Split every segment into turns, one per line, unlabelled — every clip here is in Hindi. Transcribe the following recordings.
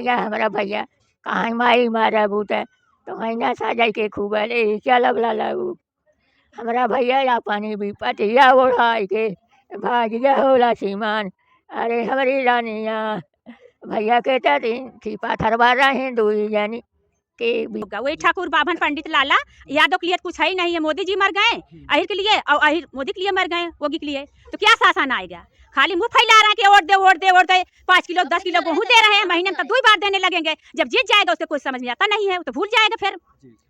भैया हमारा भैया कहाँ माई मारा बूता तो हैना साजा के खूब अरे चल लाऊ हमारा भैया या पानी भी पतिया ओढ़ाई के भाग जा होला सीमान अरे हमारी रानिया भैया के तीन थी पाथर बारा हैं दुई जानी के
वही ठाकुर बाभन पंडित लाला यादव के लिए कुछ है ही नहीं है। मोदी जी मर गए अहिर के लिए और अहिर मोदी के लिए मर गए योगी के लिए, तो क्या शासन आएगा? खाली मुंह फैला रहा है कि वोट दे 5 किलो 10 किलो गेहूं दे रहे हैं, महीने में तो 2 बार देने लगेंगे। जब जीत जाएगा उससे कुछ समझ में आता नहीं है, वो तो भूल जाएगा। फिर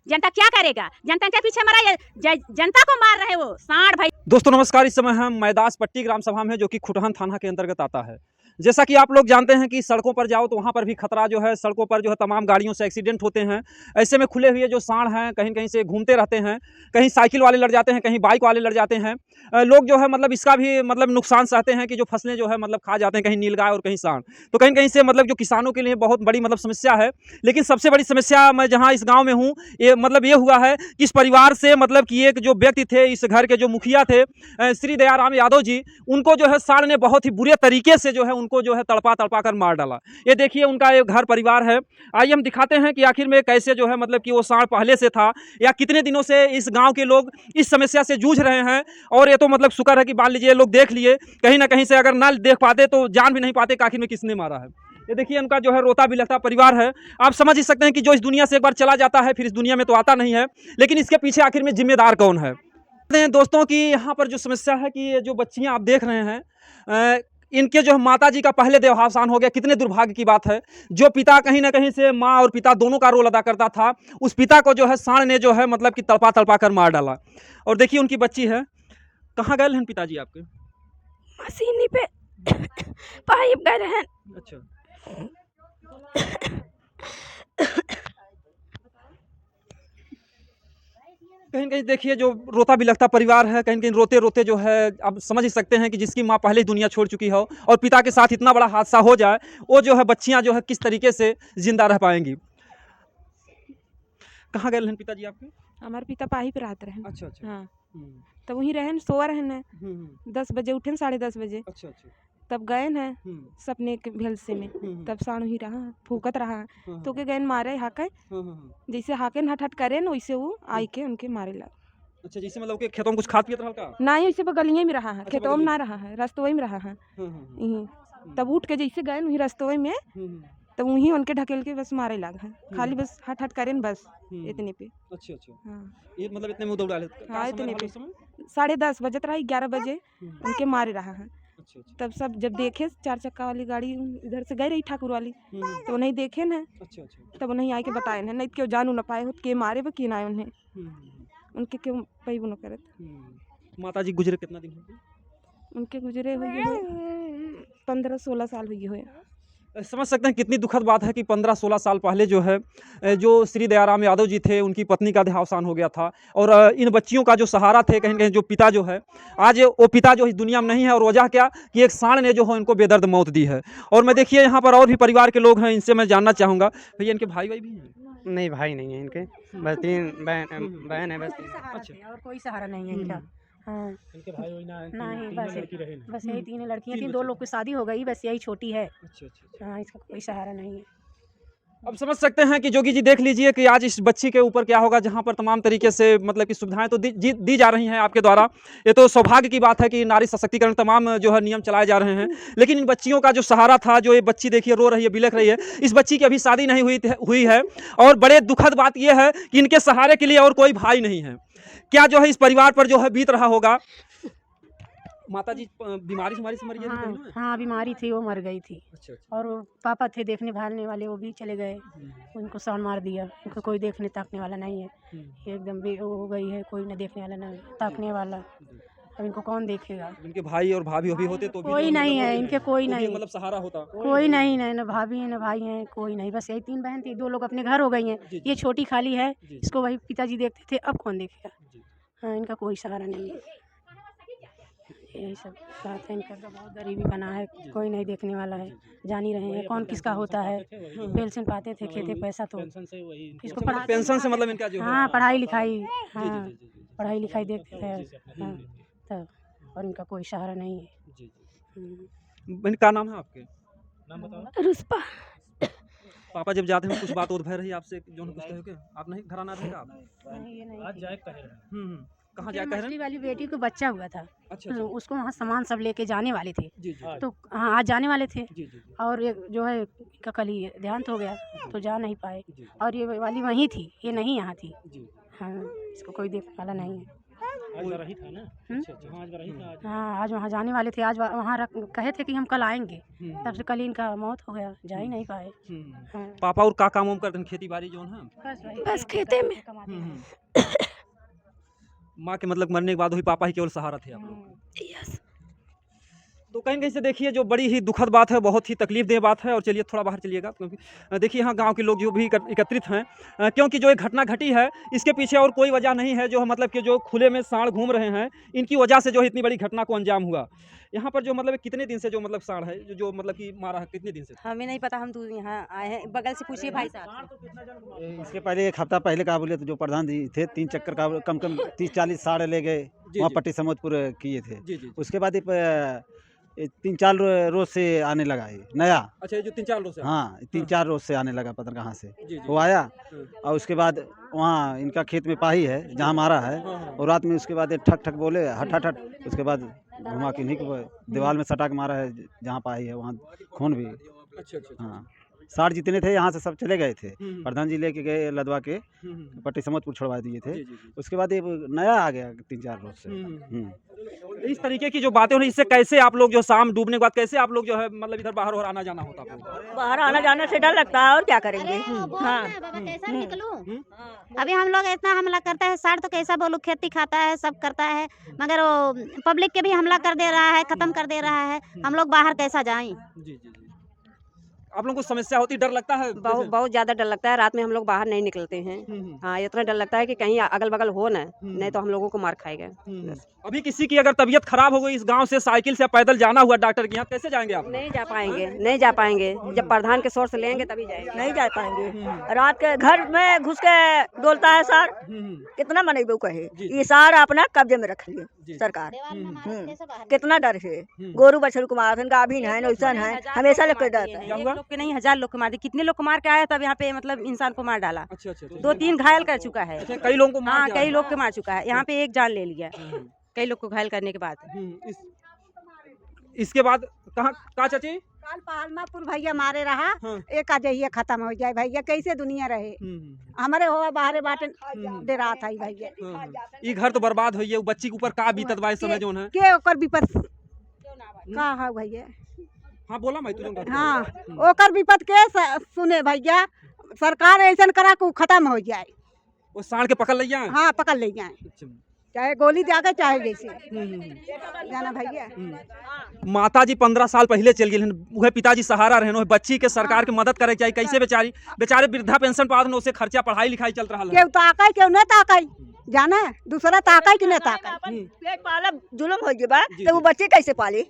जनता क्या करेगा? जनता के पीछे मरा, जनता को मार रहे वो सांड भाई।
दोस्तों नमस्कार, इस समय हम मैदास पट्टी ग्राम सभा में जो कि खुटहन थाना के अंतर्गत आता है। जैसा कि आप लोग जानते हैं कि सड़कों पर जाओ तो वहाँ पर भी खतरा जो है, सड़कों पर जो है तमाम गाड़ियों से एक्सीडेंट होते हैं। ऐसे में खुले हुए जो सांड हैं कहीं कहीं से घूमते रहते हैं, कहीं साइकिल वाले लड़ जाते हैं, कहीं बाइक वाले लड़ जाते हैं। लोग जो है मतलब इसका भी मतलब नुकसान सहते हैं कि जो फसलें जो है मतलब खा जाते हैं, कहीं नीलगाय और कहीं सांड। तो कहीं कहीं से मतलब जो किसानों के लिए बहुत बड़ी मतलब समस्या है। लेकिन सबसे बड़ी समस्या मैं जहाँ इस गाँव में हूँ ये मतलब ये हुआ है कि इस परिवार से मतलब कि एक जो व्यक्ति थे, इस घर के जो मुखिया थे श्री दयाराम यादव जी, उनको जो है सांड ने बहुत ही बुरे तरीके से जो है उनको जो है तड़पा कर मार डाला। ये देखिए उनका एक घर परिवार है। आइए हम दिखाते हैं कि आखिर में कैसे जो है मतलब कि वो सांड पहले से था या कितने दिनों से इस गांव के लोग इस समस्या से जूझ रहे हैं। और ये तो मतलब शुक्र है कि मान लीजिए लोग देख लिए, कहीं ना कहीं से अगर ना देख पाते तो जान भी नहीं पाते कि आखिर में किसने मारा है। ये देखिए उनका जो है रोता भी लगता परिवार है। आप समझ ही सकते हैं कि जो इस दुनिया से एक बार चला जाता है फिर इस दुनिया में तो आता नहीं है, लेकिन इसके पीछे आखिर में जिम्मेदार कौन है। दोस्तों की यहाँ पर जो समस्या है कि ये जो बच्चियाँ आप देख रहे हैं इनके जो माता जी का पहले देहावसान हो गया। कितने दुर्भाग्य की बात है। जो पिता कहीं ना कहीं से माँ और पिता दोनों का रोल अदा करता था, उस पिता को जो है सांड ने जो है मतलब कि तड़पा कर मार डाला। और देखिए उनकी बच्ची है। कहाँ गए हैं पिताजी आपके?
मशीनी पे पाइप गए हैं।
अच्छा, कहीं कहीं देखिए जो रोता भी लगता परिवार है, कहीं कहीं रोते रोते जो है अब समझ ही सकते हैं कि जिसकी माँ पहले ही दुनिया छोड़ चुकी हो और पिता के साथ इतना बड़ा हादसा हो जाए, वो जो है बच्चियां जो है किस तरीके से जिंदा रह पाएंगी। कहाँ गए हैं पिताजी आपके?
हमारे पिता पाही पे रहते रहे।
अच्छा अच्छा।
हाँ, तब वहीं रहे सोआ रहे 10 बजे उठे 10:30 बजे।
अच्छा अच्छा।
तब गए हैं सपने के भेलसे में, तब सांड ही रहा फूकत रहा तो के गए मारे हाके, जैसे हाके हट हट करे न वैसे वो आई के उनके मारे लग।
अच्छा, जैसे मतलब के खेतों में कुछ खाद पियत रहा का?
नहीं, वैसे बगलिए में रहा है। खेतों में ना रहा है, रस्तों में रहा है। तब उठ के जैसे गए वहीं रस्तों में, तब वहीं उनके ढकेल के बस मारे लग है। खाली बस हट हट करे न बस इतने पे।
अच्छा अच्छा।
हाँ,
ये मतलब इतने में दौड़ डाले।
हाँ इतने पे 10:30 बजे रहा, 11 बजे उनके मारे रहा है।
अच्छा अच्छा।
तब सब जब देखे 4 चक्का वाली गाड़ी इधर से गई रही ठाकुर वाली, तो उन्हें देखे न।
अच्छा अच्छा।
तब उन्हें आके बताए न, नहीं क्यों जानू न पाए हो के मारे वो कि ना उन्हें उनके क्यों पैबू न करत।
माता जी गुजरे कितना दिन हो गए?
उनके गुजरे हुए 15-16 साल हुए।
समझ सकते हैं कितनी दुखद बात है कि 15-16 साल पहले जो है जो श्री दयाराम यादव जी थे उनकी पत्नी का देहावसान हो गया था। और इन बच्चियों का जो सहारा थे कहीं कहीं जो पिता जो है, आज वो पिता जो इस दुनिया में नहीं है। और वजह क्या कि एक सांड ने जो है इनको बेदर्द मौत दी है। और मैं देखिए यहाँ पर और भी परिवार के लोग हैं, इनसे मैं जानना चाहूँगा। भैया इनके भाई भी हैं?
नहीं, भाई नहीं है इनके, बस 3 बहन है बस।
अच्छा, और कोई सहारा नहीं है इनका। हाँ,
इनके भाई
नहीं बस यही 3 लड़कियां थी, 2 लोग की शादी हो गई, बस यही छोटी है।
अच्छा अच्छा।
हाँ, इसका कोई सहारा नहीं है।
अब समझ सकते हैं कि जोगी जी देख लीजिए कि आज इस बच्ची के ऊपर क्या होगा, जहां पर तमाम तरीके से मतलब कि सुविधाएं तो दी जा रही हैं आपके द्वारा। ये तो सौभाग्य की बात है कि नारी सशक्तिकरण तमाम जो है नियम चलाए जा रहे हैं। लेकिन इन बच्चियों का जो सहारा था, जो ये बच्ची देखिए रो रही है, बिलख रही है, इस बच्ची की अभी शादी नहीं हुई है। और बड़े दुखद बात यह है कि इनके सहारे के लिए और कोई भाई नहीं है। क्या जो है इस परिवार पर जो है बीत रहा होगा। माता जी बीमारी से मरी गई थी?
हाँ, बीमारी थी, वो मर गई थी।
अच्छा अच्छा।
और वो पापा थे देखने भालने वाले, वो भी चले गए, उनको सांड मार दिया। उनको कोई देखने ताकने वाला नहीं है, एकदम वो हो गई है, कोई न देखने वाला न ताकने वाला। अब इनको कौन देखेगा?
इनके भाई और भाभी भी होते तो भी
कोई नहीं है इनके, कोई नहीं,
मतलब सहारा होता।
कोई नहीं, न भाभी है न भाई हैं, कोई नहीं। बस यही 3 बहन थी, 2 लोग अपने घर हो गई हैं। ये छोटी खाली है, इसको वही पिताजी देखते थे, अब कौन देखेगा? हाँ, इनका कोई सहारा नहीं है। यही सब बात है इनका, तो बहुत गरीबी बना है, कोई नहीं देखने वाला है। जान ही रहे हैं कौन किसका होता है। पेंशन पाते थे, खेते पैसा तो इसको
पेंशन से मतलब इनका जो है।
हाँ, पढ़ाई लिखाई, हाँ पढ़ाई लिखाई देखते थे। हाँ, तब और इनका कोई सहारा नहीं है।
इनका नाम है आपके?
रुस्पा।
पापा जब जाते हैं कुछ बात और भय रही आपसे जो कुछ कहे क्या आप नहीं घर आना रहेगा आप
आज जाए कह रहे हैं।
कहाँ जाए कह रहे
मछली
हैं?
वाली बेटी को बच्चा हुआ था,
अच्छा अच्छा
उसको वहाँ सामान सब लेके जाने वाले थे,
जी जी
तो हाँ आज जाने वाले थे
जी जी
और एक जो है इनका कल ही देहांत हो गया तो जा नहीं पाए।
जी
और ये वाली वहीं थी, ये नहीं यहाँ थी।
जी
हाँ, इसको कोई देखने वाला नहीं है।
आज रही था ना। अच्छा अच्छा हाँ आज रही था आज।
हाँ आज वहाँ जाने वाले थे, आज वहाँ कहे थे कि हम कल आएंगे, तब से कल ही इनका मौत हो गया, जा ही नहीं पाए। हाँ
पापा और का काम करते हैं खेती बाड़ी जो है?
बस भाई
बस खेते में।
कमाते हैं।
माँ के मतलब मरने के बाद वही पापा ही केवल सहारा थे आप लोग।
यस।
तो कहीं कहीं से देखिए जो बड़ी ही दुखद बात है, बहुत ही तकलीफदेह बात है। और चलिए थोड़ा बाहर चलिएगा, क्योंकि देखिए यहाँ गांव के लोग जो भी एकत्रित हैं, क्योंकि जो एक घटना घटी है इसके पीछे और कोई वजह नहीं है। जो मतलब कि जो खुले में सांड घूम रहे हैं, इनकी वजह से जो है इतनी बड़ी घटना को अंजाम हुआ। यहाँ पर जो मतलब कितने दिन से जो मतलब सांड है जो मतलब कि मारा है, कितने दिन से?
हमें नहीं पता, हम तो यहाँ आए हैं, बगल से पूछिए भाई साहब।
इसके पहले एक हफ्ता पहले का बोले तो जो प्रधान जी थे 3 चक्कर का कम 30-40 साढ़े ले गए, वहाँ
जी।
पट्टी समोदपुर किए थे।
जी जी।
उसके बाद 3-4 रोज से आने लगा ये नया।
अच्छा, ये जो 3-4 रोज से?
हाँ 3-4 रोज से आने लगा, पता नहीं कहाँ से
जी
वो आया। और उसके बाद वहाँ इनका खेत में पाही है जहाँ मारा है, और रात में उसके बाद ये ठक ठक बोले हट हट हट, उसके बाद घुमा के नहीं दीवार में सटा के मारा है जहाँ पाही है, वहाँ खून भी।
अच्छा अच्छा।
हाँ 60 जितने थे यहाँ से सब चले गए थे, प्रधान जी लेके गए लदवा के पट्टी समोदपुर छोड़वा दिए थे। उसके बाद ये नया आ गया 3-4 रोज से।
इस तरीके की जो बातें हो रही, इससे कैसे आप लोग जो शाम डूबने के बाद कैसे आप लोग जो है मतलब इधर बाहर और आना जाना होता है?
बाहर आना जाने से डर लगता है, और क्या करेंगे। हाँ
कैसा निकलूं? अभी हम लोग इतना हमला करता है, साड़ तो कैसा बोलूं, खेती खाता है, सब करता है, मगर वो पब्लिक के भी हमला कर दे रहा है, खत्म कर दे रहा है। हम लोग बाहर कैसा जाएं?
जी जी। आप लोगों को समस्या होती, डर लगता है?
बहुत ज्यादा डर लगता है, रात में हम लोग बाहर नहीं निकलते हैं। हाँ इतना डर लगता है कि कहीं अगल बगल हो ना, नहीं तो हम लोगों को मार खाएगा।
अभी किसी की अगर तबीयत खराब हो गई, इस गांव से साइकिल से पैदल जाना हुआ डॉक्टर के यहाँ, कैसे जाएंगे आप?
नहीं जा पाएंगे, नहीं जा पाएंगे। जब प्रधान के सोर्स लेंगे तभी जाएंगे।
नहीं जा पाएंगे। रात के घर में घुस के डोलता है सार, कितना मनेबू कहे। ये सार अपना कब्जे में रख लिए सरकार। कितना डर है, गोरू बछरू को मारन, गाभिन है, नौसन है, हमेशा लोग के डर है।
एक लोग के नहीं 1000 लोग को मार दिए, कितने लोग को मार के आया, तब यहाँ पे मतलब इंसान को मार डाला।
अच्छा अच्छा।
2-3 घायल कर चुका है।
अच्छा, कई लोगों को मार
हाँ
दिया
कई
है।
लोग को मार चुका है, यहाँ पे एक जान ले लिया, कई लोग को घायल करने के बाद।
इसके बाद कहाँ चाची?
काल पहाड़मापुर भैया मारे रहा,
हाँ।
एक अजहिया खत्म हो जाए भैया, कैसे दुनिया रहे। हमारे हो बाहरे बाटे दे रहा था भैया।
ये घर तो बर्बाद हुई है, वो बच्ची के ऊपर का बीतत बा इस समय जो है।
के ओकर विपद का है भैया।
हाँ बोला मैं तुझे।
हाँ ओकर विपद के सुने भैया, सरकार ऐसा करा कि खत्म हो जाए।
वो सांड के पकड़ लिया है?
हाँ पकड़ ले जाए, चाहे गोली जाके चाहे जैसे जाना भैया।
माता जी 15 साल पहले चल गए, वह पिताजी सहारा रहने, बच्ची के सरकार के मदद करे चाहिए। कैसे बेचारे वृद्धा पेंशन पात उसे खर्चा पढ़ाई लिखाई चल रहा है।
केहू ताकई केहू न ताकई, जाना दूसरा ताकई कि न ताकई।
पेट पालब जुलम हो गया तो वो बच्चे कैसे पाले?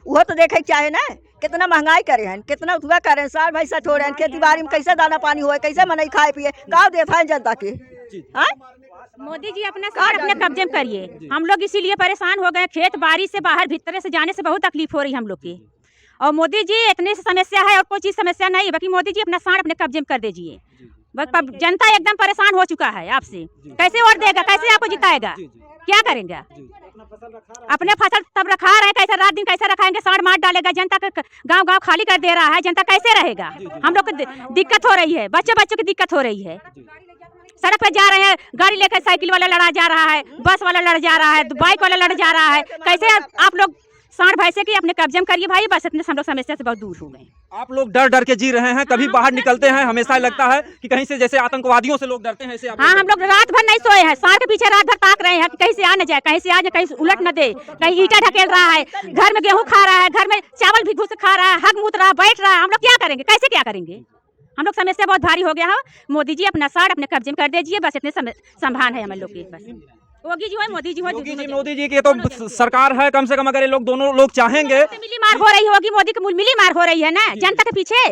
वो तो देखे चाहे ना, कितना महंगाई करे हैं, कितना उठवा करे हैं, साल भैसा छोड़े हैं, खेती बाड़ी में कैसे दाना पानी हुआ, कैसे मनई खाए पिए, गाँव देता है जनता के।
मोदी जी अपना सार अपने कब्जे में करिए। हम लोग इसीलिए परेशान हो गए, खेत बाड़ी से बाहर भीतर से जाने से बहुत तकलीफ हो रही है हम लोग की। और मोदी जी इतनी समस्या है और कोई चीज समस्या नहीं है, बाकी मोदी जी अपना सार अपने कब्जे में कर दीजिए। जनता एकदम परेशान हो चुका है आपसे, कैसे वोट देगा, कैसे आपको जिताएगा, क्या करेंगे? अपने फसल तब रखा रहे, कैसे रात दिन कैसे रखाएंगे, साड़ मार डालेगा, जनता का गांव गांव खाली कर दे रहा है, जनता कैसे रहेगा? हम लोग को दिक्कत हो रही है, बच्चों की दिक्कत हो रही है। सड़क पे जा रहे हैं, गाड़ी लेकर साइकिल वाला लड़ा जा रहा है, बस वाला लड़ जा रहा है, बाइक वाला लड़ जा रहा है। कैसे आप लोग सांड भैंसे की अपने कब्जे में करिए भाई, बस इतने हम लोग समस्या से बहुत दूर हो गए।
आप लोग डर डर के जी रहे हैं, कभी बाहर निकलते हैं हमेशा लगता है कि कहीं से जैसे आतंकवादियों से लोग डरते हैं ऐसे।
हाँ हम लोग रात भर नहीं सोए हैं, सांड के पीछे रात भर ताक रहे हैं कि कहीं से आ न जाए, कहीं से आ जाए, कहीं उलट न दे, कहीं ईटा ढकेल रहा है, घर में गेहूँ खा रहा है, घर में चावल भी घुस खा रहा है, हग मूत रहा, बैठ रहा है। हम लोग क्या करेंगे, कैसे क्या करेंगे? हम लोग समस्या बहुत भारी हो गया है। मोदी जी अपना साड़ अपने कब्जे में कर दीजिए, बस इतने संभान है हम लोग के। बस योगी जी हो, मोदी जी हो,
मोदी जी की तो सरकार है, कम से कम अगर ये लोग दोनों लोग चाहेंगे।
मिली मार हो रही होगी, मोदी की मिली मार हो रही है ना जनता के पीछे।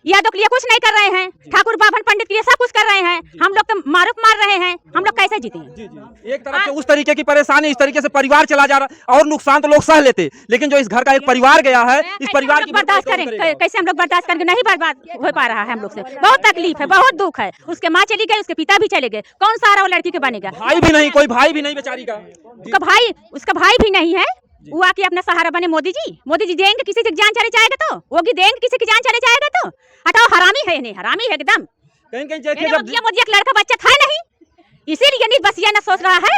यादव के लिए कुछ नहीं कर रहे हैं, ठाकुर बाभन पंडित के लिए सब कुछ कर रहे हैं, हम लोग तो मार रहे हैं। हम लोग कैसे जीते?
जी जी, एक तरफ से उस तरीके की परेशानी, इस तरीके से परिवार चला जा रहा और नुकसान तो लोग सह लेते, लेकिन जो इस घर का एक परिवार गया है, इस परिवार की
बर्दाश्त करें, कैसे हम लोग बर्दाश्त करेंगे? नहीं बर्बाद हो पा रहा है हम लोग से, बहुत तकलीफ है, बहुत दुख है। उसके माँ चली गई, उसके पिता भी चले गए, कौन सा वो लड़की के बनेगा?
भाई भी नहीं, कोई भाई भी नहीं बेचारी का,
उसका भाई भी नहीं है। वो आके अपना सहारा बने मोदी जी देंगे, किसी की जान चले जाएगा तो वो भी देंगे, किसी की जान चले जाएगा तो हटाओ। हरामी है, नहीं हरामी है एकदम।
कहीं कहीं देखिए जब
मोदी का लड़का बच्चा था नहीं, इसीलिए नहीं बस ये न सोच रहा है।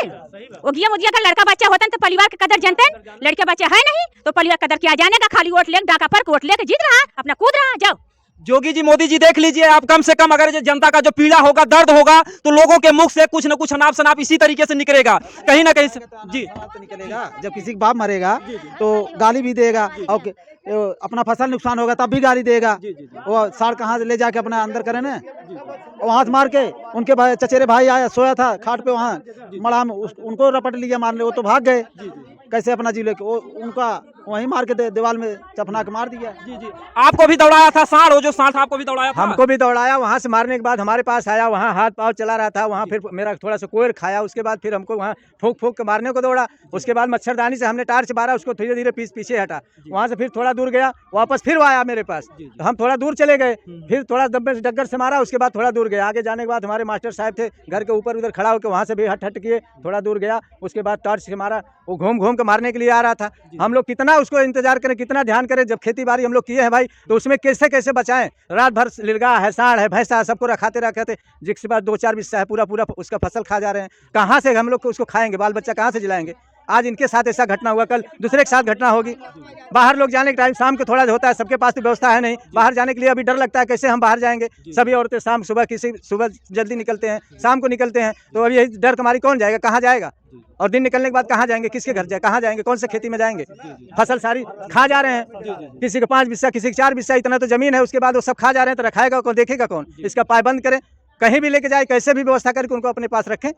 ओगिया मोदिया का लड़का बच्चा होता तो परिवार की कदर जानते, लड़का बच्चा है नहीं तो परिवार कदर क्या जानेगा? खाली वोट ले डाका पर वोट लेके जीत रहा, अपना कूद रहा। जाओ
जोगी जी, मोदी जी, देख लीजिए आप, कम से कम अगर ये जनता का जो पीड़ा होगा, दर्द होगा, तो लोगों के मुख से कुछ न कुछ अनाप शनाप इसी तरीके से निकलेगा, कहीं ना कहीं से। जी
तो निकलेगा। जब किसी का बाप मरेगा तो गाली भी देगा, और अपना फसल नुकसान होगा तब भी गाली देगा। वो साड़ कहाँ से ले जाके अपना अंदर करे ना, वहाँ से मार के उनके भाई, चचेरे भाई आया सोया था खाट पे, वहाँ मड़ा में उनको रपट लिया मारने, वो तो भाग गए। कैसे अपना जी लेके उनका वहीं मार के दीवार में चपना के मार दिया।
जी जी, आपको भी दौड़ाया था सांड, वो जो सांड था आपको भी दौड़ाया था?
हमको भी दौड़ाया, वहाँ से मारने के बाद हमारे पास आया, वहाँ हाथ पाँव चला रहा था, वहाँ फिर मेरा थोड़ा सा कोयर खाया, उसके बाद फिर हमको वहाँ फूंक फूंक के मारने को दौड़ा। उसके बाद मच्छरदानी से हमने टार्च मारा, उसको धीरे धीरे पीछे हटा, वहाँ से फिर थोड़ा दूर गया, वापस फिर आया मेरे पास, तो हम थोड़ा दूर चले गए, फिर थोड़ा डग्गर से मारा, उसके बाद थोड़ा दूर गया। आगे जाने के बाद हमारे मास्टर साहब थे घर के ऊपर उधर खड़ा होकर, वहाँ से भी हट किए, थोड़ा दूर गया, उसके बाद टार्च से मारा। वो घूम घूम के मारने के लिए आ रहा था। हम लोग कितना उसको इंतजार करें, कितना ध्यान करें, जब खेती बाड़ी हम लोग किए हैं भाई, तो उसमें कैसे कैसे बचाएं। रात भर लिलगा है, साढ़ है, भैंसा है, सबको रखाते, जिसके बाद 2-4 बिस्सा है, पूरा उसका फसल खा जा रहे हैं। कहाँ से हम लोग उसको खाएंगे? बाल बच्चा कहाँ से जिलाएंगे? आज इनके साथ ऐसा घटना हुआ, कल दूसरे के साथ घटना होगी। बाहर लोग जाने के टाइम शाम को थोड़ा होता है, सबके पास तो व्यवस्था है नहीं, बाहर जाने के लिए अभी डर लगता है, कैसे हम बाहर जाएंगे? सभी औरतें शाम सुबह जल्दी निकलते हैं, शाम को निकलते हैं, तो अभी यही डर कमारी कौन जाएगा, कहाँ जाएगा? और दिन निकलने के बाद कहाँ जाएंगे, किसके घर जाए, कहाँ जाएंगे, कौन से खेती में जाएंगे? फसल सारी खा जा रहे हैं, किसी को 5 बिस्सा, किसी को 4 बिस्सा, इतना तो जमीन है, उसके बाद वो सब खा जा रहे हैं, तो रखाएगा कौन, देखेगा कौन? इसका पाबंद करें, कहीं भी लेके जाए, कैसे भी व्यवस्था करके उनको अपने पास रखें।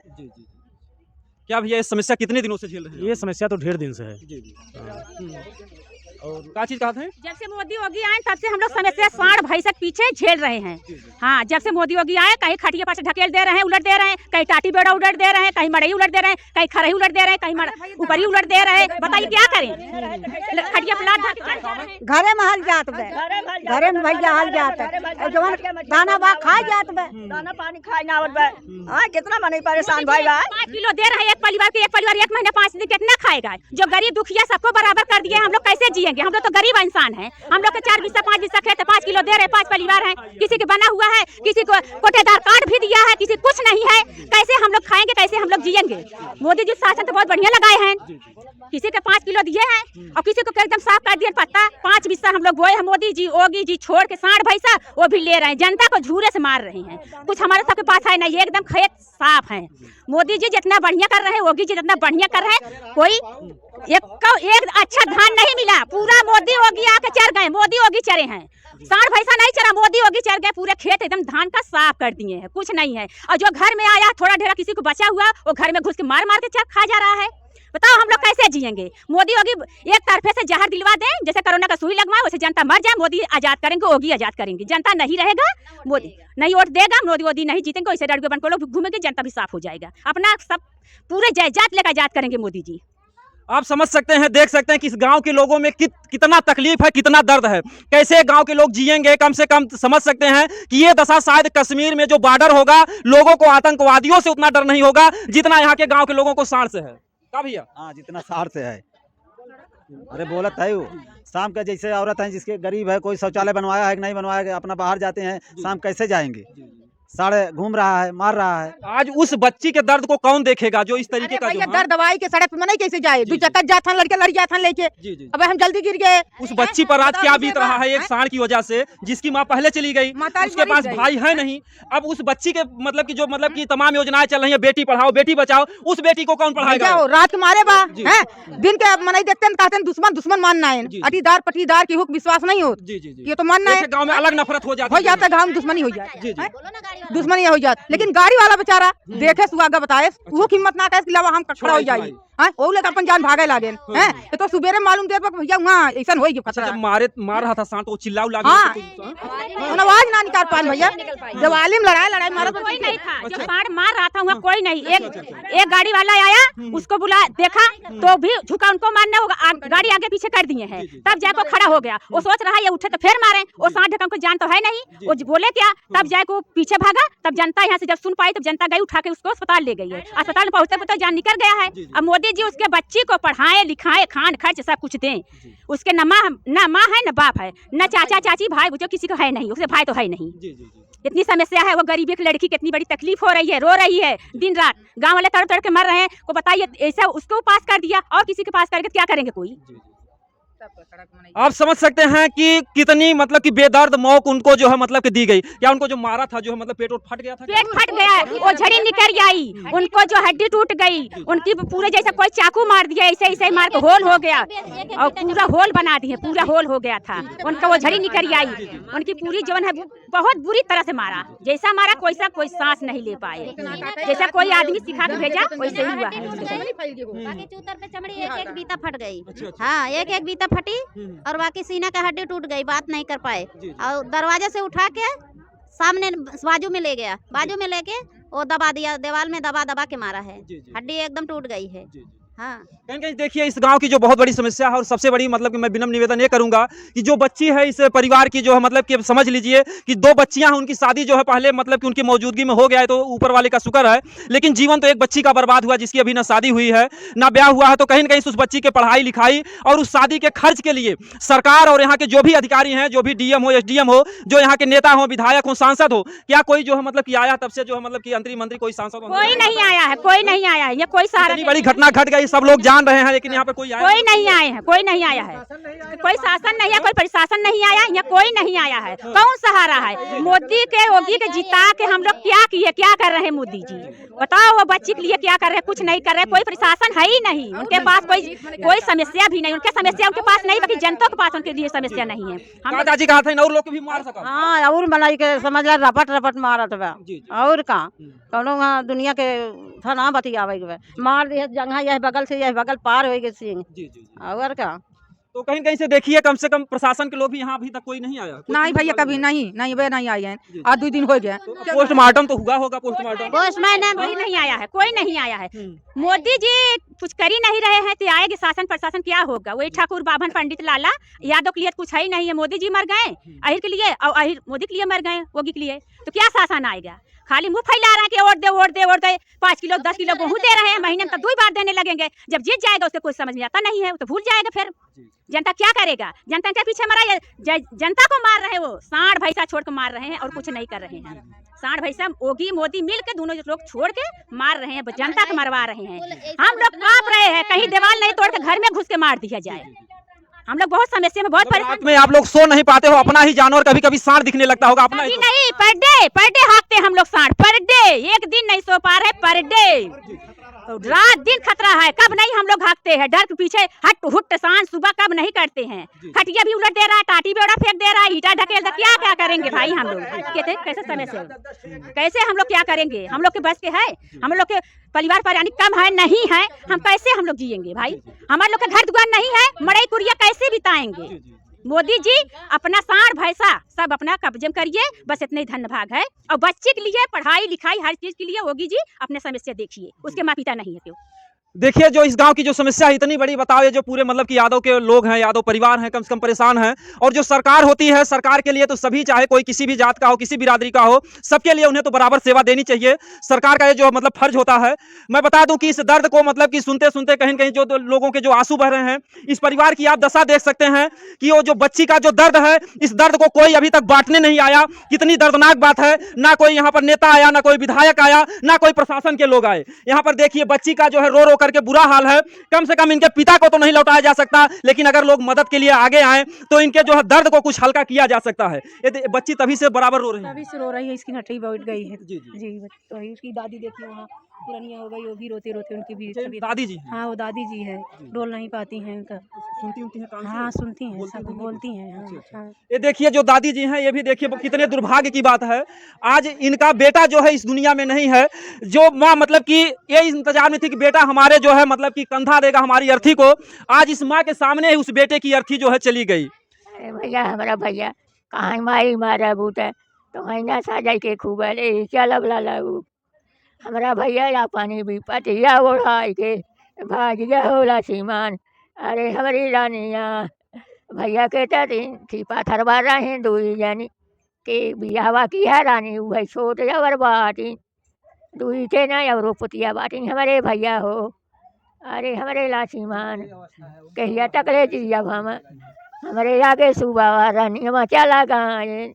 क्या भैया, ये समस्या कितने दिनों से झेल रहे हैं?
ये समस्या तो ढेर दिन से है।
और क्या चीज कहा था?
जब से मोदी योगी आए तब से हम लोग समस्या साढ़ भैंसक पीछे झेल रहे हैं। हाँ, जब से मोदी योगी आए, कहीं खटिया पास ढकेल दे रहे हैं, उलट दे रहे हैं, कहीं टाटी बेड़ा उलट दे रहे हैं, कहीं मड़ई उलट दे रहे हैं, कहीं खरही उलट दे रहे हैं, कहीं ऊपरी उलट दे रहे हैं। बताइए क्या करें? खटिया प्लाट
घरे में हल जात बे, घरे में भैया हल जात है, जवन दाना बा खा जात बे, दाना पानी खाए ना आवत बे। हां, कितना मने परेशान भाई बा।
5 किलो दे रहे हैं एक परिवार के, एक परिवार 1 महीना 5 दिन कितना खाएगा? जो गरीब दुखिया सबको बराबर कर दिए, हम लोग कैसे जिएंगे? हम लोग तो गरीब इंसान हैं। हम लोग के 4 बिस्सा 5 बिस्सा खेत है, 5 किलो दे रहे, 5 परिवार हैं, किसी के बना हुआ है, किसी को कोटेदार कार्ड भी दिया है, किसी कुछ नहीं है। कैसे हम लोग खाएंगे, कैसे हम लोग जिएंगे? मोदी जी शासन तो बहुत बढ़िया लगाए हैं, किसी के 5 किलो दिए हैं और किसी को एकदम साफ कर दिया पत्ता। 5 बिस्सा हम लोग बोए हैं, मोदी जी योगी जी छोड़ के साढ़ भैंसा वो भी ले रहे हैं, जनता को झूरे से मार रहे हैं। कुछ हमारे सबके पास है नहीं, एकदम खेत साफ है। मोदी जी जितना बढ़िया कर रहे हैं, योगी जी जितना बढ़िया कर रहे हैं, कोई एक अच्छा धान नहीं मिला। पूरा मोदी योगी आके चर गए, मोदी योगी चरे हैं, साढ़ भैंसा नहीं चरा, मोदी योगी चर गए, पूरे खेत एकदम धान का साफ कर दिए हैं, कुछ नहीं है। और जो घर में आया थोड़ा ढेरा किसी को बचा हुआ, वो घर में घुस के मार मार के चर खा जा रहा है। बताओ हम लोग कैसे जिएंगे? मोदी योगी एक तरफे से जहर दिलवा दें, जैसे कोरोना का सुई लगवाए, वैसे जनता मर जाए। मोदी आजाद करेंगे, योगी आजाद करेंगे, जनता नहीं रहेगा, मोदी नहीं वोट देगा, मोदी नहीं जीतेंगे, वैसे डर के बन को लोग घूमेंगे, जनता भी साफ हो जाएगा। अपना सब पूरे जायजात लेकर आजाद करेंगे मोदी जी।
आप समझ सकते हैं, देख सकते हैं कि इस गांव के लोगों में कितना तकलीफ है, कितना दर्द है, कैसे गांव के लोग जिएंगे। कम से कम समझ सकते हैं कि ये दशा शायद कश्मीर में जो बॉर्डर होगा, लोगों को आतंकवादियों से उतना डर नहीं होगा जितना यहाँ के गांव के लोगों को सांड से है। का भैया?
हाँ, जितना साड़ से है। अरे बोलत है वो शाम का, जैसे औरत है जिसके गरीब है, कोई शौचालय बनवाया है कि नहीं बनवाया है, अपना बाहर जाते हैं, शाम कैसे जाएंगे? साढ़े घूम रहा है, मार रहा है।
आज उस बच्ची के दर्द को कौन देखेगा जो इस तरीके का?
दर्द दवाई के सड़क पे नहीं कैसे जाए? 2 चक्कर जाता लड़के जाता लेके, अब हम जल्दी गिर गए।
उस बच्ची पर आज क्या बीत रहा है एक सांड की वजह से, जिसकी माँ पहले चली गई, उसके पास भाई है नहीं। अब उस बच्ची के मतलब की तमाम योजनाएं चल रही है, बेटी पढ़ाओ बेटी बचाओ, उस बेटी को कौन पढ़ाएगा?
रात के मारे बा हैं, दिन के मनाई देखते हैं, कहते हैं दुश्मन मानना है, अटीदार पटीदार की हुक विश्वास नहीं हो, ये तो मानना है।
गाँव में अलग नफरत हो जाता
है, गाँव दुश्मनी हो जाए, दुश्मनी हो जाती। लेकिन गाड़ी वाला बेचारा देखे सुहागा बताए, वो हिम्मत ना करे, हम खड़ा हो जाए, हाँ वो लेकर अपन जान भागे लागे हैं तो सुबेरे मालूम देर पर भैया वहाँ ऐसा हो गया खतरा।
जब मार रहा था सांड तो वो चिल्ला उल्ला
हाँ आवाज ना निकाल पाए भैया, जब आलिम लड़ाई मारा तो
कोई नहीं था, जो सांड मार रहा था वहाँ कोई नहीं। एक गाड़ी वाला आया, उसको बुला देखा तो भी झुका, उनको मारने होगा, गाड़ी आगे पीछे कर दिए हैं, तब जाकर खड़ा हो गया। वो सोच रहा है ये उठे तो फिर मारे, वो सांड ढक्कन को जान तो है नहीं, वो बोले क्या, तब जाके वो पीछे भागा। तब जनता यहाँ से जब सुन पाई तब जनता गई उठा के उसको अस्पताल ले गई है। अस्पताल में पहुंचते तो जान निकल गया है। अब मोदी जी उसके बच्ची को पढ़ाए लिखाए, खान खर्च सब कुछ दें, उसके न माँ है न बाप है, न चाचा चाची भाई जो किसी को है नहीं, उसके भाई तो है नहीं। इतनी समस्या है, वो गरीबी की लड़की कितनी बड़ी तकलीफ हो रही है, रो रही है दिन रात, गांव वाले तड़ तड़ के मर रहे हैं। को बताइए ऐसा उसको पास कर दिया और किसी के पास करके क्या करेंगे कोई।
आप समझ सकते हैं कि कितनी मतलब कि बेदर्द मौत उनको जो है मतलब कि दी गई। क्या उनको जो मारा था जो है मतलब पेट फट गया था,
पेट फट गया, वो झड़ी निकल आई, उनको जो हड्डी टूट गई, उनकी पूरे जैसा कोई चाकू मार दिया ऐसे ऐसे मार के होल हो गया और पूरा होल बना दिए, पूरा होल हो गया था उनका, वो झड़ी निकल आई, उनकी पूरी जीवन है बहुत बुरी तरह से मारा। जैसा मारा कोई सांस नहीं ले पाए, जैसा कोई आदमी सिखा के भेजा वैसे ही हुआ है।
चूतर पे चमड़ी एक बीता फट गई, हाँ एक बीता फटी और बाकी सीना का हड्डी टूट गई, बात नहीं कर पाए। और दरवाजे से उठा के सामने बाजू में ले गया, बाजू में लेके वो दबा दिया, दीवार में दबा के मारा है, हड्डी एकदम टूट गई है। हाँ
कहीं कहीं देखिए इस गांव की जो बहुत बड़ी समस्या है और सबसे बड़ी मतलब कि मैं विनम्र निवेदन ये करूंगा कि जो बच्ची है इस परिवार की जो है मतलब कि समझ लीजिए कि 2 बच्चियां हैं, उनकी शादी जो है पहले मतलब कि उनकी मौजूदगी में हो गया है तो ऊपर वाले का शुक्र है, लेकिन जीवन तो एक बच्ची का बर्बाद हुआ जिसकी अभी ना शादी हुई है ना ब्याह हुआ है। तो कहीं ना कहीं उस बच्ची के पढ़ाई लिखाई और उस शादी के खर्च के लिए सरकार और यहाँ के जो भी अधिकारी हैं, जो भी डीएम हो एसडीएम हो, जो यहाँ के नेता हो, विधायक हो, सांसद हो, क्या कोई जो है मतलब कि आया तब से जो है मतलब कि मंत्री कोई सांसद
कोई नहीं आया है, कोई नहीं आया है, ये कोई सहारा
बड़ी घटना घट गई, सब लोग जान रहे हैं, लेकिन यहाँ पे कोई
नहीं आए हैं, कोई नहीं आया है, कोई शासन नहीं है, कोई प्रशासन नहीं आया, यहाँ कोई नहीं आया है। कौन सहारा है? मोदी के योगी के जिता के हम लोग क्या किए, क्या कर रहे हैं मोदी जी बताओ? वो बच्ची के लिए क्या कर रहे हैं? कुछ नहीं कर रहे, कोई प्रशासन है ही नहीं, उनके पास कोई समस्या भी नहीं, उनके समस्या उनके पास नहीं, बाकी जनता के पास उनके लिए समस्या नहीं है।
हम दादाजी कहा था और लोग को भी मार सका,
हाँ और बनाई के समझ ला रपट मारत बा और का कौनो दुनिया के था ना बतियावे के मार दिया जगह यह बगल से यह बगल पार हो गए सिंह और क्या।
तो कहीं कहीं से देखिए कम से कम प्रशासन के लोग भी यहाँ अभी तक कोई नहीं आया।
नहीं भैया कभी नहीं वे नहीं आए हैं, आज 2 दिन हो गया।
पोस्टमार्टम तो हुआ होगा, पोस्टमार्टम
कोई नहीं आया है, कोई नहीं आया है। मोदी जी कुछ कर ही नहीं रहे हैं तो आएगी शासन प्रशासन क्या होगा? वही ठाकुर बाभन पंडित लाला यादव के लिए कुछ है ही नहीं है। मोदी जी मर गए अहिर के लिए और अहिर मोदी के लिए मर गए, योगी के लिए, तो क्या शासन आएगा? खाली मुंह फैला रहा है कि वोट दे 5 किलो 10 किलो गेहूं दे रहे हैं, महीने में तो 2 बार देने लगेंगे। जब जीत जाएगा उससे कुछ समझ में आता नहीं है, वो तो भूल जाएगा। फिर जनता क्या करेगा? जनता के पीछे मरा है, जनता को मार रहे हैं, वो सांड भैंसा छोड़ के मार रहे हैं और कुछ नहीं कर रहे हैं। सांड भैंसा योगी मोदी मिल के दोनों लोग छोड़ के मार रहे हैं, जनता को मरवा रहे हैं। हम लोग कांप रहे हैं, कहीं दीवार नहीं तोड़ के घर में घुस के मार दिया जाए। हम लोग बहुत समस्या में बहुत
रात में आप लोग सो नहीं पाते हो, अपना ही जानवर कभी कभी सांड दिखने लगता होगा अपना ही।
नहीं, पर डे हाँकते हम लोग सांड, पर डे, एक दिन नहीं सो पा रहे, पर डे रात दिन खतरा है। कब नहीं हम लोग भागते हैं, डर के पीछे हट हुट सांड सुबह कब नहीं करते हैं। खटिया भी उलट दे रहा है, टाटी भी फेंक दे रहा है, ईटा ढकेल दे, क्या करेंगे भाई? हम लोग कहते हैं कैसे समय से कैसे हम लोग क्या करेंगे? हम लोग के बस के है? हम लोग के परिवार पर यानी कम है नहीं है, हम कैसे हम लोग जिएंगे भाई? हमारे लोग का घर दुकान नहीं है, मड़ई कुरिया कैसे बिताएंगे? मोदी जी अपना सांड भैंसा सब अपना कब्जे में करिए, बस इतने ही धन्य भाग है। और बच्चे के लिए पढ़ाई लिखाई हर चीज के लिए योगी जी अपने समस्या देखिए, उसके माँ पिता नहीं है क्यों?
देखिए जो इस गांव की जो समस्या है इतनी बड़ी, बताओ ये जो पूरे मतलब कि यादव के लोग हैं, यादव परिवार हैं, कम से कम परेशान हैं। और जो सरकार होती है, सरकार के लिए तो सभी, चाहे कोई किसी भी जात का हो, किसी बिरादरी का हो, सबके लिए उन्हें तो बराबर सेवा देनी चाहिए। सरकार का ये जो मतलब फर्ज होता है। मैं बता दूं कि इस दर्द को मतलब कि सुनते सुनते कहीं कहीं जो लोगों के जो आंसू बह रहे हैं, इस परिवार की आप दशा देख सकते हैं कि वो जो बच्ची का जो दर्द है, इस दर्द को कोई अभी तक बांटने नहीं आया। कितनी दर्दनाक बात है, ना कोई यहाँ पर नेता आया, ना कोई विधायक आया, ना कोई प्रशासन के लोग आए। यहाँ पर देखिए बच्ची का जो है रो रो करके बुरा हाल है। कम से कम इनके पिता को तो नहीं लौटाया जा सकता, लेकिन अगर लोग मदद के लिए आगे आए तो इनके जो है दर्द को कुछ हल्का किया जा सकता है। ये बच्ची तभी से बराबर रो रही है,
तभी से रो रही है, इसकी नटई बैठ गई है। जी तो इसकी दादी देखिए वहाँ पुरानिया हो गई, वो भी रोते रोते उनकी भी
दादी जी।
हाँ वो दादी जी है, डोल नहीं पाती हैं उनका।
सुनती हैं?
हाँ सुनती हैं, सब बोलती हैं। हाँ।
ये देखिए जो दादी जी हैं, ये भी देखिए कितने दुर्भाग्य की बात है। आज इनका बेटा जो है इस दुनिया में नहीं है। जो माँ मतलब कि ये इंतजार में थी कि बेटा हमारे हमारे जो है मतलब कि कंधा देगा हमारी अर्थी को। आज इस माँ के सामने ही उस बेटे की अर्थी जो है चली गई।
अरे भैया हमारा भैया कहाँ माई मारा बूता तो हैना साजा के खूब अरे चलब लाऊ हमारा भैया पानी भी पतिया ओढ़ाई के भाग जा होला सीमान। अरे हमारी रानिया भैया कहता थी पाथरवा रहे दुई जानी के बियाहवा की है रानी वही छोट जवर बाटी दुई थे ना और पुतिया बाटी हमारे भैया हो। अरे हमारे लासीमान कहिया तकले जी अब हम हमारे आगे सुबह रानी हम चला गए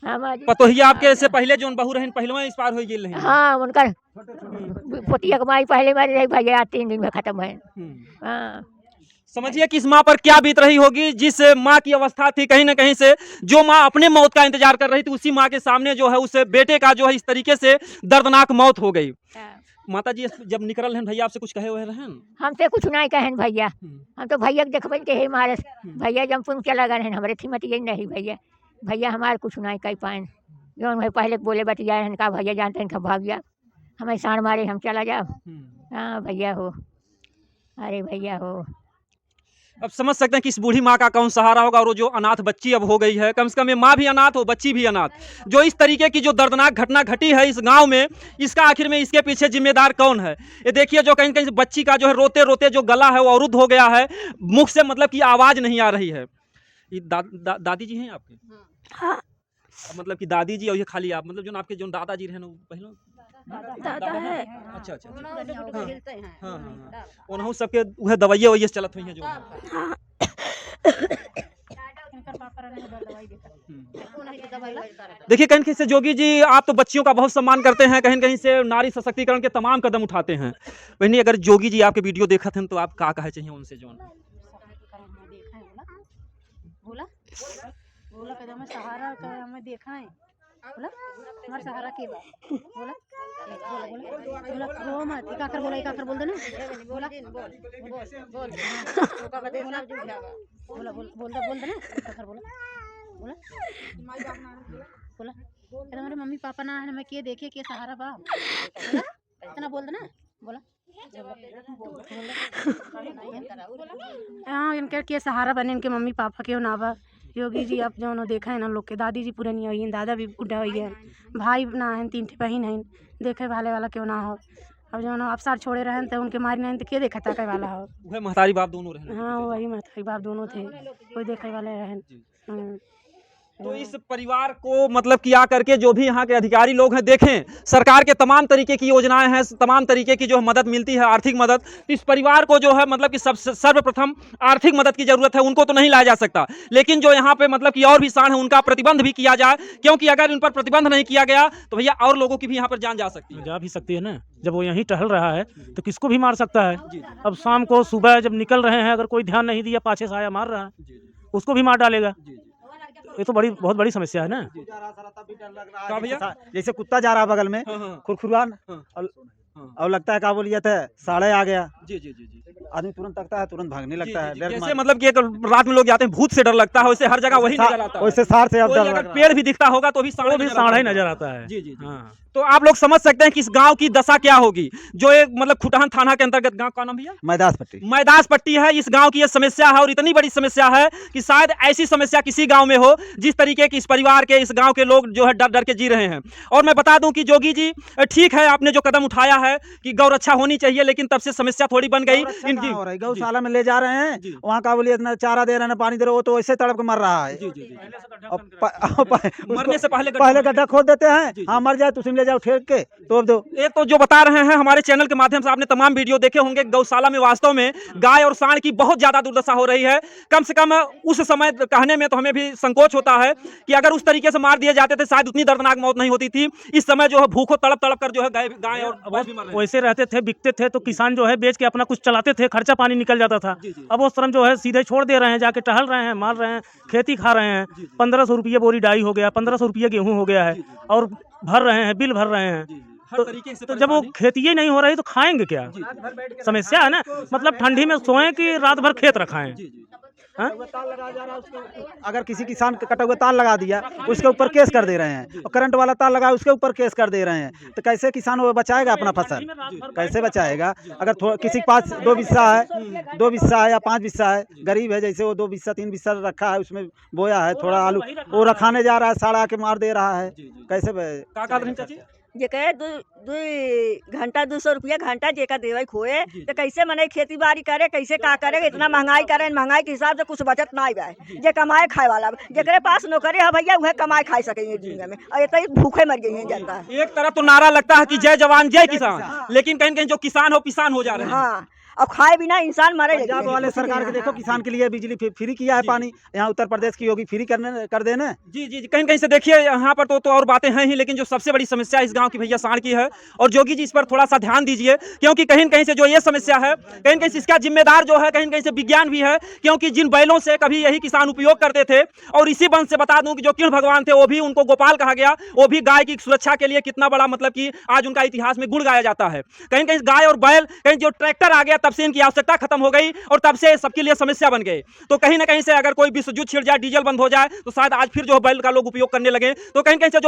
हमारी
पतोहिया आपके से पहले जो बहू रहन पहले इस पार हो गेल रहे।
हाँ उनका पुतिया कमाई पहले मारी रही भैया 3 दिन में खत्म है। हाँ
समझिए कि इस माँ पर क्या बीत रही होगी। जिस माँ की अवस्था थी कहीं ना कहीं से जो माँ अपने मौत का इंतजार कर रही थी उसी माँ के सामने जो है उस बेटे का जो है इस तरीके से दर्दनाक मौत हो गई। माता जी जब निकल रहे भैया आपसे कुछ कहे हुए रहन?
हमसे कुछ नहीं कहन भैया हम तो भैया के देखबन के हे मारे भैया जब पुन चला गए हमारे थी यही नहीं भैया भैया हमारे कुछ नहीं कह पाए जो भाई पहले बोले बतिया का भैया जानते हैं कब भाग गया हमें साण मारे हम चला जाओ। हाँ भैया हो। अरे भैया हो।
अब समझ सकते हैं कि इस बूढ़ी माँ का कौन सहारा होगा और वो जो अनाथ बच्ची अब हो गई है। कम से कम ये माँ भी अनाथ हो बच्ची भी अनाथ। जो इस तरीके की जो दर्दनाक घटना घटी है इस गांव में इसका आखिर में इसके पीछे जिम्मेदार कौन है? ये देखिए जो कहीं कहीं बच्ची का जो है रोते रोते जो गला है वो अवरुद्ध हो गया है मुख से मतलब कि आवाज़ नहीं आ रही है। ये दादी जी हैं आपके?
हाँ
मतलब कि दादी जी और ये खाली आप मतलब जो आपके जो दादाजी रहे पहले
दादा है।
अच्छा अच्छा हाँ हाँ सबके वह दवाइयाँ वही चलत हुई हैं जो देखिए कहीं कहीं से जोगी जी आप तो बच्चियों का बहुत सम्मान करते हैं कहीं कहीं से नारी सशक्तिकरण के तमाम कदम उठाते हैं। वही अगर जोगी जी आपके वीडियो देखा थे तो आप क्या कहे चाहिए उनसे जो
बोला कि हमें सहारा का हमें देखा है बोला हमारा सहारा के बाद बोला बोला बोला रो मत का कर बोला का कर बोल दे ना बोला बोला बोल दे ना का कर बोला बोला बोला बोला हमारे मम्मी पापा ना है हमें के देखे के सहारा बा बोला इतना बोल दे ना बोला हाँ इनके के सहारा बने इनके मम्मी पापा के ना बा। योगी जी आप जो देखा है ना लोग के दादी जी पूरे नहीं हुई हैं दादा भी बुढ़ा हुई है भाई ना है 3 बहन है देखे भाले वाला क्यों ना हो। अब जो आप सार छोड़े रहे तो उनके मारी नहीं तो के देखा था वाला हो।
वह महतारी बाप दोनों रहे।
हाँ वही महतारी बाप दोनों थे कोई देखे वाले रहे।
तो इस परिवार को मतलब किया करके जो भी यहाँ के अधिकारी लोग हैं देखें सरकार के तमाम तरीके की योजनाएं हैं तमाम तरीके की जो है मदद मिलती है आर्थिक मदद। तो इस परिवार को जो है मतलब कि सर्वप्रथम आर्थिक मदद की जरूरत है उनको तो नहीं लाया जा सकता लेकिन जो यहाँ पे मतलब कि और भी साण है उनका प्रतिबंध भी किया जाए क्योंकि अगर इन पर प्रतिबंध नहीं किया गया तो भैया और लोगों की भी यहाँ पर जान जा सकती है।
जा भी सकती है ना जब वो यहीं टहल रहा है तो किसको भी मार सकता है। अब शाम को सुबह जब निकल रहे हैं अगर कोई ध्यान नहीं दिया पाछे से आया मार रहा है उसको भी मार डालेगा। ये तो बहुत बड़ी समस्या है ना।
जैसे कुत्ता जा रहा बगल में खुरखुरान और लगता है क्या बोलिए थे साढ़े आ गया आदमी तुरंत तकता है तुरंत भागने लगता है।
जैसे मतलब कि रात में लोग जाते हैं भूत से डर लगता है वैसे हर जगह वही नजर आता है।
वैसे सार से अब
अगर पेड़ भी दिखता होगा तो भी
साढ़ा ही नजर आता है।
जी जी हाँ। तो आप लोग समझ सकते हैं कि इस गांव की दशा क्या होगी जो एक मतलब खुटहन थाना के अंतर्गत गांव का नाम भैया मैदास पट्टी है। इस गांव की ये समस्या है और इतनी बड़ी समस्या है कि शायद ऐसी समस्या किसी गांव में हो जिस तरीके की इस परिवार के इस गांव के लोग जो है डर डर के जी रहे हैं। और मैं बता दूं कि जोगी जी ठीक है आपने जो कदम उठाया है कि गौ रक्षा होनी चाहिए लेकिन तब से समस्या थोड़ी बन गई इनकी।
गौशाला में ले जा रहे हैं वहाँ का बोलिए इतना चारा दे रहे हैं पानी दे रहे हो तो ऐसे तड़प के मर रहा है।
मरने से
पहले गड्ढा खोद देते हैं हाँ मर जाए तुम ले जाओ ठेक के तो अब दो।
ये तो जो बता रहे हैं हमारे चैनल के माध्यम से आपने तमाम वीडियो देखे होंगे गौशाला में वास्तव में गाय और सांड की बहुत ज्यादा दुर्दशा हो रही है। कम से कम उस समय कहने में तो हमें भी संकोच होता है कि अगर उस तरीके से मार दिए जाते थे शायद उतनी दर्दनाक मौत नहीं होती थी। इस समय जो है भूखों तड़प तड़प कर जो है गाय और भैंस भी मर रहे हैं।
वैसे रहते थे बिकते थे तो किसान जो है बेच के अपना कुछ चलाते थे खर्चा पानी निकल जाता था। अब वो श्रम जो है सीधे छोड़ दे रहे हैं जाके टहल रहे हैं मार रहे हैं खेती खा रहे हैं। 1500 रुपये बोरी डाई हो गया 1500 रुपये गेहूँ हो गया है और भर रहे हैं बिल भर रहे हैं। तो जब वो खेती ही नहीं हो रही तो खाएंगे क्या? समस्या है ना। मतलब ठंडी में सोएं कि रात भर खेत रखाएं। हाँ?
तार लगाया जा रहा है उसके, अगर किसी किसान का कटा हुआ तार लगा दिया उसके ऊपर केस कर दे रहे हैं, और करंट वाला तार लगा उसके ऊपर केस कर दे रहे हैं, तो कैसे किसान वो बचाएगा अपना फसल, कैसे बचाएगा? अगर किसी के पास 2 बिस्सा है या 5 बिस्सा है, गरीब है, जैसे वो 2 बिस्सा 3 बिस्सा रखा है, उसमें बोया है थोड़ा आलू, वो रखाने जा रहा है, साड़ा के मार दे रहा है, कैसे
का कहत रही चाची?
जे कहे 2 घंटा 200 रुपया घंटा जेका देवे खोए तो कैसे मने खेती बाड़ी करे, कैसे का करे? इतना महंगाई करे, महंगाई के हिसाब से कुछ बचत ना आए। जे कमाए खाए वाला जेकरे पास नौकरी है भैया वह कमाए खाए सकेंगे दुनिया में, और इतना भूखे मर गई है जनता।
एक तरफ तो नारा लगता है कि जय जवान जय किसान, लेकिन कहीं कहीं जो किसान हो पिसान हो जा रहे हैं।
हाँ, अब खाए बिना इंसान मरे।
पंजाब वाले सरकार के देखो किसान के लिए बिजली फ्री किया है, पानी यहाँ उत्तर प्रदेश की योगी फ्री कर देना।
जी जी, कहीं कहीं से देखिए यहाँ पर तो और बातें हैं ही, लेकिन जो सबसे बड़ी समस्या इस गांव की भैया साण की है, और जोगी जी इस पर थोड़ा सा ध्यान दीजिए, क्योंकि कहीं कहीं से जो ये समस्या है, कहीं कहीं से इसका जिम्मेदार जो है कहीं कहीं से विज्ञान भी है, क्योंकि जिन बैलों से कभी यही किसान उपयोग करते थे, और इसी वंश से बता दूं कि जो किर्ण भगवान थे वो भी उनको गोपाल कहा गया, वो भी गाय की सुरक्षा के लिए कितना बड़ा मतलब कि आज उनका इतिहास में गुण गाया जाता है। कहीं कहीं गाय और बैल, कहीं जो ट्रैक्टर आ गया तब से इनकी आवश्यकता खत्म हो गई, और तब से सबके लिए समस्या बन गई। तो कहीं ना कहीं से अगर कोई विश्व युद्ध छिड़ जाए, डीजल बंद हो जाए, तो शायद आज फिर जो बैल का लोग उपयोग करने लगे। तो कहीं कहीं से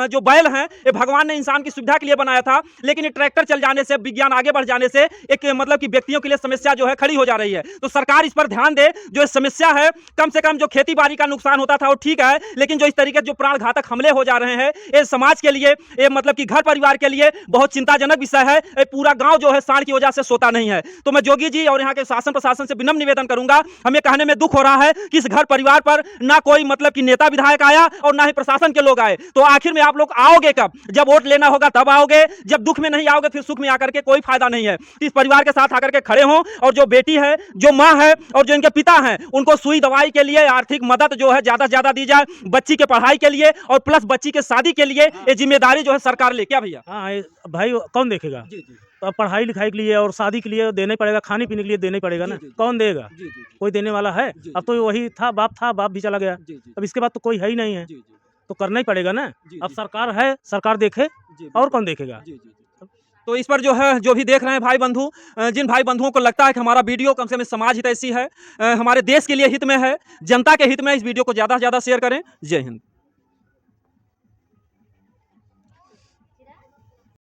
जो बैल हैं ये भगवान ने इंसान की सुविधा के लिए बनाया था, लेकिन ये ट्रैक्टर चल जाने से, विज्ञान आगे बढ़ जाने से एक मतलब कि व्यक्तियों के लिए समस्या जो है खड़ी हो जा रही है। तो सरकार इस पर ध्यान दे, जो समस्या है कम से कम जो खेती बाड़ी का नुकसान होता था वो ठीक है, लेकिन जो इस तरीके से जो प्राण घातक हमले हो जा रहे हैं, ये समाज के लिए, ये मतलब कि घर परिवार के लिए बहुत चिंताजनक विषय है। ये पूरा गांव जो है साण की वजह से सोता नहीं है। तो मैं जोगी जी और यहाँ के शासन प्रशासन से विनम्र निवेदन करूंगा, हमें कहने में दुख हो रहा है कि इस घर परिवार पर ना कोई मतलब कि नेता विधायक आया और ना ही प्रशासन के लोग आए। तो आखिर में आप लोग आओगे कब? जब वोट लेना होगा तब आओगे, जब दुख में नहीं आओगे फिर सुख में आकर के कोई फायदा नहीं है। इस परिवार के साथ आकर के खड़े हों, और जो बेटी है, जो माँ है और जो इनके पिता हैं, उनको सुई दवाई के लिए आर्थिक मदद जो है ज्यादा से ज्यादा दी जाए, बच्ची के पढ़ाई के लिए और प्लस बच्ची के शादी के लिए ये जिम्मेदारी जो है सरकार ले। क्या भैया?
हाँ भाई, कौन देखेगा? तो अब पढ़ाई लिखाई के लिए और शादी के लिए देना ही पड़ेगा, खाने पीने के लिए देना ही पड़ेगा ना। कौन देगा? कोई देने वाला है? अब तो वही था, बाप भी चला गया, अब इसके बाद तो कोई है ही नहीं है, तो करना ही पड़ेगा ना। अब सरकार है, सरकार देखे, और कौन देखेगा?
तो इस पर जो है, जो भी देख रहे हैं भाई बंधु, जिन भाई बंधुओं को लगता है कि हमारा वीडियो कम से कम समाज हितैषी है, हमारे देश के लिए हित में है, जनता के हित में, इस वीडियो को ज़्यादा से ज़्यादा शेयर करें। जय हिंद।